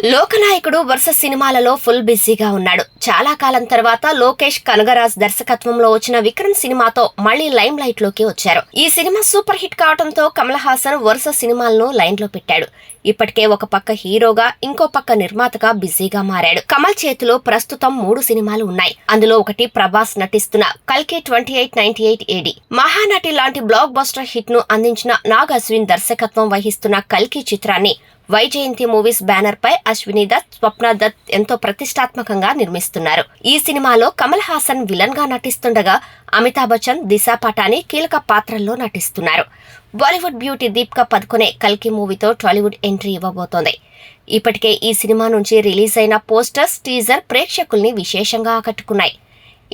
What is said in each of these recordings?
లోకనాయకుడు వరుస సినిమాలలో ఫుల్ బిజీగా ఉన్నాడు. చాలా కాలం తర్వాత లోకేష్ కనగరాజ్ దర్శకత్వంలో వచ్చిన విక్రమ్ సినిమాతో మళ్లీ లైమ్ లైట్ లోకి వచ్చారు. ఈ సినిమా సూపర్ హిట్ కావడంతో కమల్ హాసన్ వరుస సినిమాలను లైన్ లో పెట్టాడు. ఇప్పటికే ఒక పక్క హీరోగా ఇంకో పక్క నిర్మాతగా బిజీగా మారాడు. కమల్ చేతిలో ప్రస్తుతం 3 సినిమాలు ఉన్నాయి. అందులో ఒకటి ప్రభాస్ నటిస్తున్న కల్కి 2898 AD. మహానటి లాంటి బ్లాక్ బస్టర్ హిట్ ను అందించిన నాగ్ అశ్విన్ దర్శకత్వం వహిస్తున్న కల్కి చిత్రాన్ని వైజయంతి మూవీస్ బ్యానర్ పై అశ్విని దత్, స్వప్న దత్ ఎంతో ప్రతిష్టాత్మకంగా నిర్మిస్తున్నారు. ఈ సినిమాలో కమల్ హాసన్ విలన్ గా నటిస్తుండగా అమితాబ్ బచ్చన్, దిశా పటాని కీలక పాత్రల్లో నటిస్తున్నారు. బాలీవుడ్ బ్యూటీ దీపికా పదుకొనే కల్కి మూవీతో టాలీవుడ్ ఎంట్రీ ఇవ్వబోతోంది. ఇప్పటికే ఈ సినిమా నుంచి రిలీజ్ అయిన పోస్టర్స్, టీజర్ ప్రేక్షకుల్ని విశేషంగా ఆకట్టుకున్నాయి.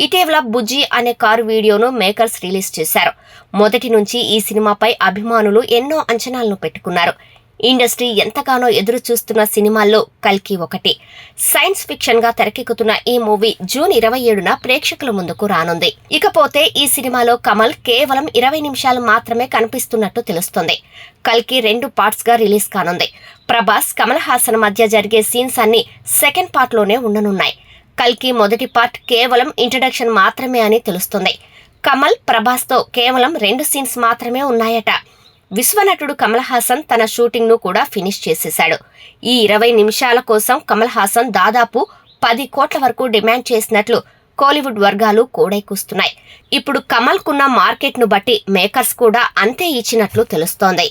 ఇటీవల బుజ్జి అనే కారు వీడియోను మేకర్స్ రిలీజ్ చేశారు. మొదటి నుంచి ఈ సినిమాపై అభిమానులు ఎన్నో అంచనాలను పెట్టుకున్నారు. ఇండస్ట్రీ ఎంతగానో ఎదురు చూస్తున్న సినిమాల్లో కల్కి ఒకటి. సైన్స్ ఫిక్షన్ గా తెరకెక్కుతున్న ఈ మూవీ జూన్ 27న ప్రేక్షకుల ముందుకు రానుంది. ఇకపోతే ఈ సినిమాలో కమల్ కేవలం 20 నిమిషాలు మాత్రమే కనిపిస్తున్నట్టు తెలుస్తోంది. కల్కి 2 పార్ట్స్ గా రిలీజ్ కానుంది. ప్రభాస్, కమల్ హాసన్ మధ్య జరిగే సీన్స్ అన్ని సెకండ్ పార్ట్ లోనే ఉండనున్నాయి. కల్కి మొదటి పార్ట్ కేవలం ఇంట్రడక్షన్ మాత్రమే అని తెలుస్తుంది. కమల్, ప్రభాస్ తో కేవలం 2 సీన్స్ మాత్రమే ఉన్నాయట. విశ్వనటుడు కమల్ హాసన్ తన షూటింగ్ ను కూడా ఫినిష్ చేసేశాడు. ఈ 20 నిమిషాల కోసం కమల్ హాసన్ దాదాపు 10 కోట్ల వరకు డిమాండ్ చేసినట్లు కోలీవుడ్ వర్గాలు కూడైకూస్తున్నాయి. ఇప్పుడు కమల్ కున్న మార్కెట్ ను బట్టి మేకర్స్ కూడా అంతే ఇచ్చినట్లు తెలుస్తోంది.